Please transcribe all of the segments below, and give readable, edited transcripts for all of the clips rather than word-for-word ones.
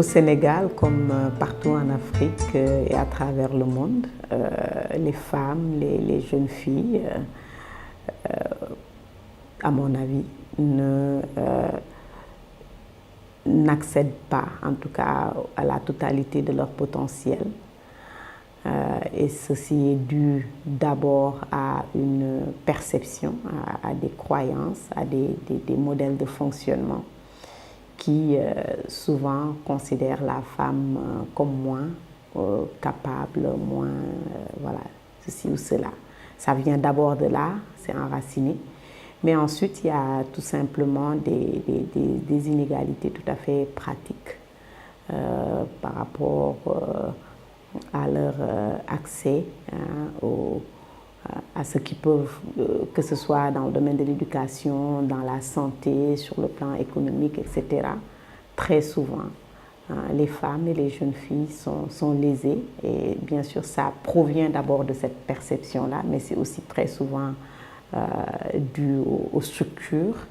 Au Sénégal, comme partout en Afrique et à travers le monde, les femmes, les jeunes filles, à mon avis, n'accèdent pas, en tout cas, à la totalité de leur potentiel. Et ceci est dû d'abord à une perception, à des croyances, à des modèles de fonctionnement qui souvent considèrent la femme comme moins capable, moins voilà, ceci ou cela. Ça vient d'abord de là, c'est enraciné. Mais ensuite, il y a tout simplement des inégalités tout à fait pratiques par rapport à leur accès à ce qu'ils peuvent, que ce soit dans le domaine de l'éducation, dans la santé, sur le plan économique, etc. Très souvent, les femmes et les jeunes filles sont lésées et bien sûr ça provient d'abord de cette perception-là, mais c'est aussi très souvent dû aux structures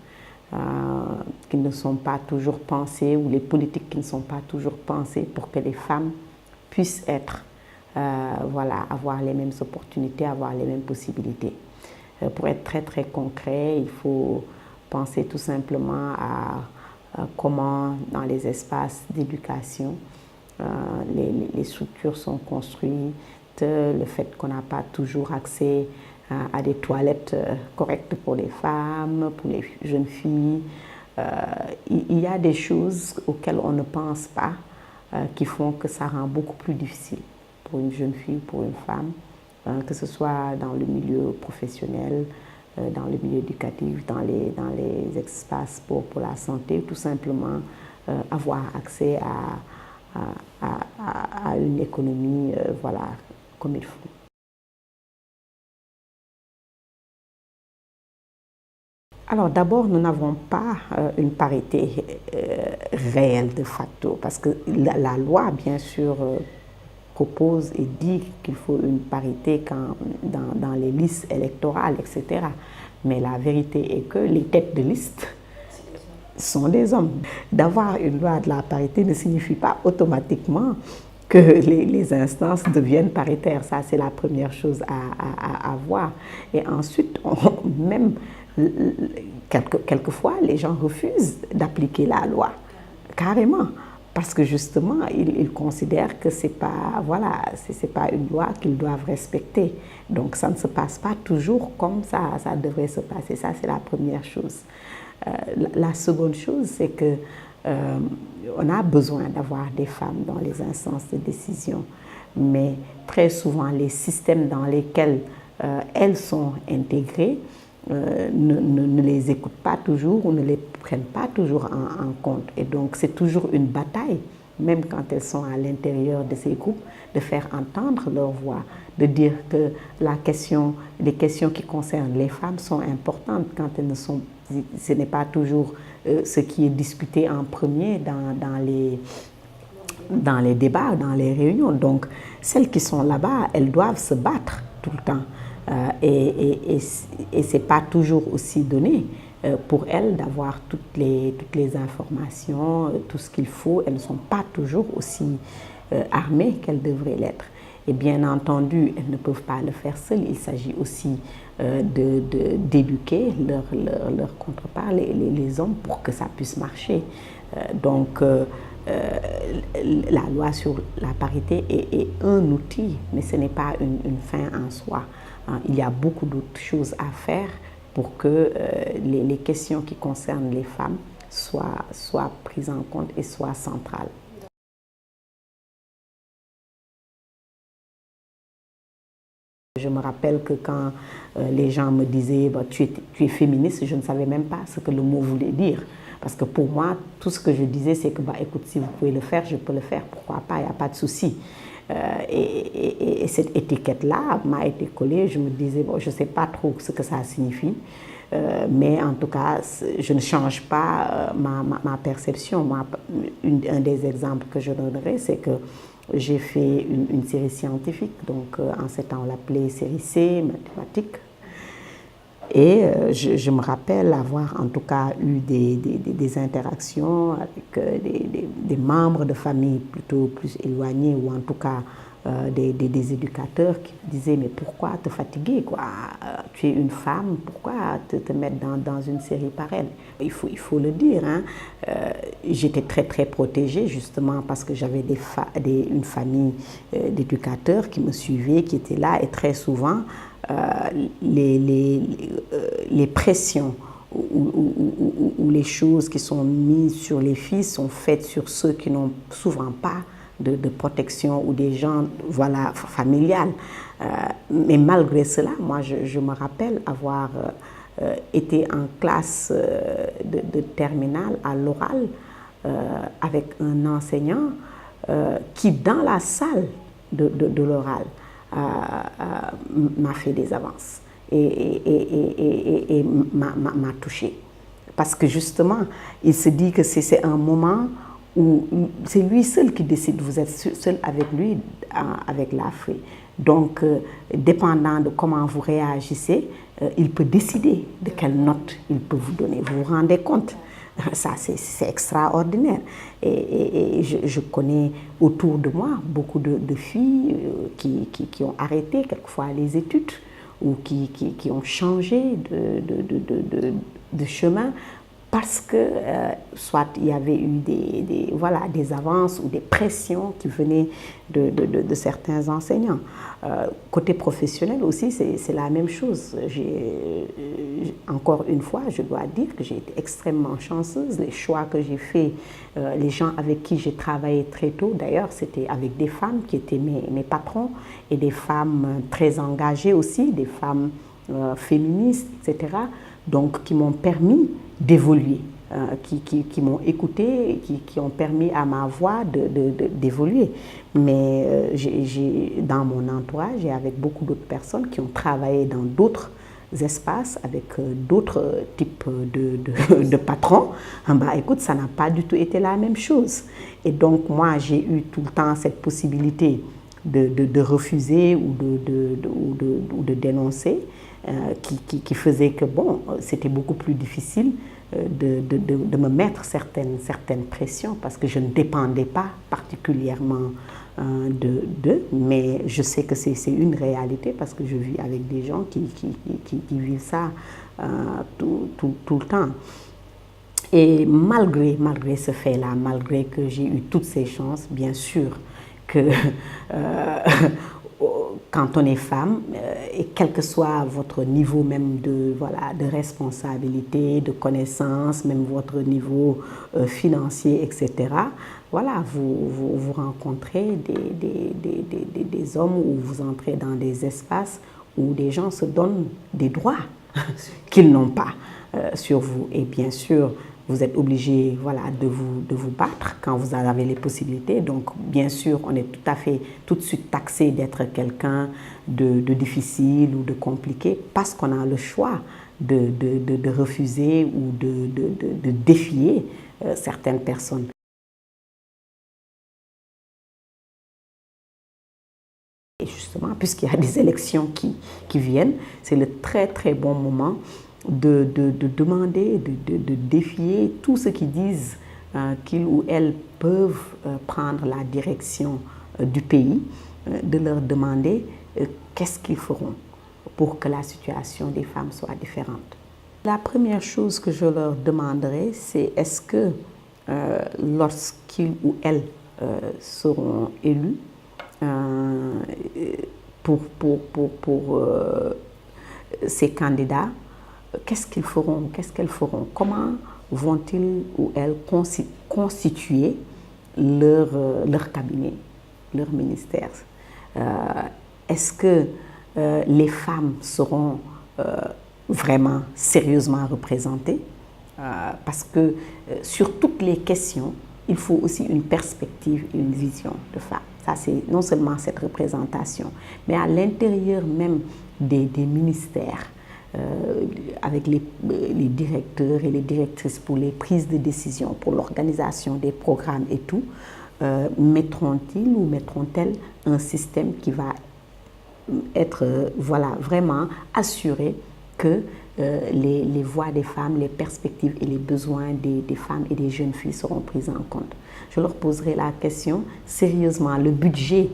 qui ne sont pas toujours pensées ou les politiques qui ne sont pas toujours pensées pour que les femmes puissent être, voilà, avoir les mêmes opportunités, avoir les mêmes possibilités. Pour être très très concret, il faut penser tout simplement à comment dans les espaces d'éducation les structures sont construites, le fait qu'on n'a pas toujours accès à des toilettes correctes pour les femmes, pour les jeunes filles. Il y a des choses auxquelles on ne pense pas qui font que ça rend beaucoup plus difficile pour une jeune fille, pour une femme, que ce soit dans le milieu professionnel, dans le milieu éducatif, dans les espaces pour la santé, tout simplement avoir accès à une économie voilà, comme il faut. Alors d'abord, nous n'avons pas une parité réelle de facto, parce que la loi, bien sûr, propose et dit qu'il faut une parité dans les listes électorales, etc. Mais la vérité est que les têtes de liste sont des hommes. D'avoir une loi de la parité ne signifie pas automatiquement que les instances deviennent paritaires. Ça, c'est la première chose à voir. Et ensuite, même quelquefois, les gens refusent d'appliquer la loi, carrément. Parce que justement, ils considèrent que ce n'est pas, voilà, pas une loi qu'ils doivent respecter. Donc ça ne se passe pas toujours comme ça devrait se passer. Ça, c'est la première chose. La seconde chose, c'est que on a besoin d'avoir des femmes dans les instances de décision. Mais très souvent, les systèmes dans lesquels elles sont intégrées ne les écoutent pas toujours ou ne les prennent pas toujours en compte. Et donc, c'est toujours une bataille, même quand elles sont à l'intérieur de ces groupes, de faire entendre leur voix, de dire que les questions qui concernent les femmes sont importantes quand elles ne sont, ce n'est pas toujours ce qui est discuté en premier dans les débats, dans les réunions. Donc, celles qui sont là-bas, elles doivent se battre tout le temps. Et ce n'est pas toujours aussi donné pour elles d'avoir toutes les informations, tout ce qu'il faut. Elles ne sont pas toujours aussi armées qu'elles devraient l'être. Et bien entendu, elles ne peuvent pas le faire seules. Il s'agit aussi d'éduquer leurs contreparts, les hommes, pour que ça puisse marcher. Donc, la loi sur la parité est un outil, mais ce n'est pas une fin en soi. Il y a beaucoup d'autres choses à faire pour que les questions qui concernent les femmes soient prises en compte et soient centrales. Je me rappelle que quand les gens me disaient bah, tu es féministe, je ne savais même pas ce que le mot voulait dire. Parce que pour moi, tout ce que je disais, c'est que bah, écoute, si vous pouvez le faire, je peux le faire, pourquoi pas, il n'y a pas de souci. Et cette étiquette-là m'a été collée. Je me disais, bon, je ne sais pas trop ce que ça signifie, mais en tout cas, je ne change pas ma perception. Moi, un des exemples que je donnerais, c'est que j'ai fait une série scientifique, donc en ces temps on l'appelait série C, mathématiques. Et je me rappelle avoir en tout cas eu des interactions avec des membres de famille plutôt plus éloignés ou en tout cas des éducateurs qui disaient mais pourquoi te fatiguer quoi? Tu es une femme, pourquoi te mettre dans une série pareille? Il faut le dire, hein. J'étais très protégée justement parce que j'avais une famille d'éducateurs qui me suivaient, qui étaient là et très souvent les pressions ou les choses qui sont mises sur les filles sont faites sur ceux qui n'ont souvent pas de protection ou des gens voilà, familiales. Mais malgré cela, moi je me rappelle avoir été en classe de terminale à l'oral avec un enseignant qui dans la salle de l'oral m'a fait des avances et m'a touchée. Parce que justement, il se dit que c'est un moment où c'est lui seul qui décide, vous êtes seul avec lui, avec l'Afrique. Donc, dépendant de comment vous réagissez, il peut décider de quelle note il peut vous donner. Vous vous rendez compte? Ça, c'est extraordinaire. Et je connais autour de moi beaucoup de filles qui ont arrêté quelquefois les études ou qui ont changé de chemin parce que soit il y avait eu des avances ou des pressions qui venaient de certains enseignants. Côté professionnel aussi, c'est la même chose. Encore une fois, je dois dire que j'ai été extrêmement chanceuse. Les choix que j'ai faits, les gens avec qui j'ai travaillé très tôt, d'ailleurs, c'était avec des femmes qui étaient mes patrons et des femmes très engagées aussi, des femmes féministes, etc. Donc, qui m'ont permis d'évoluer, qui m'ont écouté, qui ont permis à ma voix d'évoluer. Mais dans mon entourage et avec beaucoup d'autres personnes qui ont travaillé dans d'autres espaces avec d'autres types de patrons, bah, écoute, ça n'a pas du tout été la même chose. Et donc, moi, j'ai eu tout le temps cette possibilité de refuser ou de dénoncer. Qui faisait que bon, c'était beaucoup plus difficile de me mettre certaines pressions parce que je ne dépendais pas particulièrement d'eux, mais je sais que c'est une réalité parce que je vis avec des gens qui vivent ça tout le temps. Et malgré ce fait-là, malgré que j'ai eu toutes ces chances, bien sûr que quand on est femme, et quel que soit votre niveau même de responsabilité, de connaissance, même votre niveau financier, etc., voilà, vous rencontrez des hommes ou vous entrez dans des espaces où des gens se donnent des droits qu'ils n'ont pas sur vous. Et bien sûr, vous êtes obligé de vous battre quand vous avez les possibilités. Donc, bien sûr, on est tout de suite taxé d'être quelqu'un de difficile ou de compliqué parce qu'on a le choix de refuser ou de défier certaines personnes. Et justement, puisqu'il y a des élections qui viennent, c'est le très bon moment de demander, de défier tous ceux qui disent qu'ils ou elles peuvent prendre la direction du pays, de leur demander qu'est-ce qu'ils feront pour que la situation des femmes soit différente. La première chose que je leur demanderai, c'est est-ce que lorsqu'ils ou elles seront élus, pour ces candidats, qu'est-ce qu'ils feront, qu'est-ce qu'elles feront, comment vont-ils ou elles constituer leur cabinet, leur ministère. Est-ce que les femmes seront vraiment sérieusement représentées? Parce que sur toutes les questions, il faut aussi une perspective, une vision de femme. Ça, c'est non seulement cette représentation, mais à l'intérieur même des ministères, avec les directeurs et les directrices pour les prises de décision, pour l'organisation des programmes et tout, mettront-ils ou mettront-elles un système qui va être vraiment assuré que les voix des femmes, les perspectives et les besoins des femmes et des jeunes filles seront prises en compte. Je leur poserai la question, sérieusement, le budget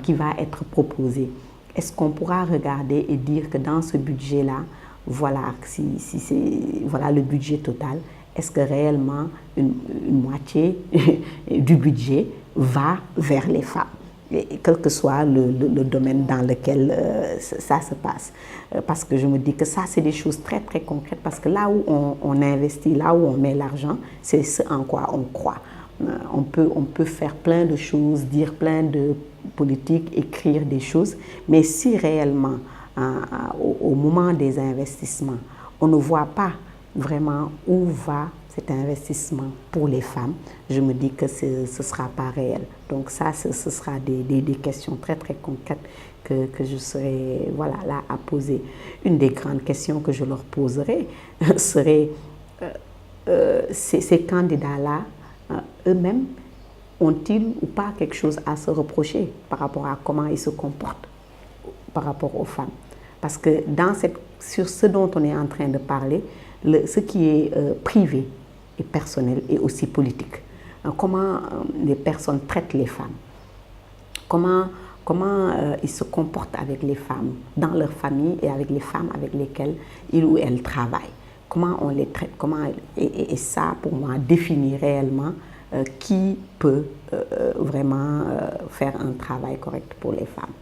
qui va être proposé, est-ce qu'on pourra regarder et dire que dans ce budget-là, voilà, si c'est voilà le budget total, est-ce que réellement une moitié du budget va vers les femmes, et quel que soit le domaine dans lequel ça se passe. Parce que je me dis que ça, c'est des choses très, très concrètes, parce que là où on investit, là où on met l'argent, c'est ce en quoi on croit. On peut faire plein de choses, dire plein de politiques, écrire des choses, mais si réellement, au moment des investissements, on ne voit pas vraiment où va cet investissement pour les femmes, je me dis que ce ne sera pas réel. Donc ça, ce sera des questions très, très concrètes que je serai voilà, là à poser. Une des grandes questions que je leur poserai serait, ces candidats-là, eux-mêmes, ont-ils ou pas quelque chose à se reprocher par rapport à comment ils se comportent par rapport aux femmes? Parce que sur ce dont on est en train de parler, ce qui est privé et personnel et aussi politique. Comment les personnes traitent les femmes, comment ils se comportent avec les femmes dans leur famille et avec les femmes avec lesquelles ils ou elles travaillent. Comment on les traite, et ça, pour moi, définit réellement qui peut vraiment faire un travail correct pour les femmes.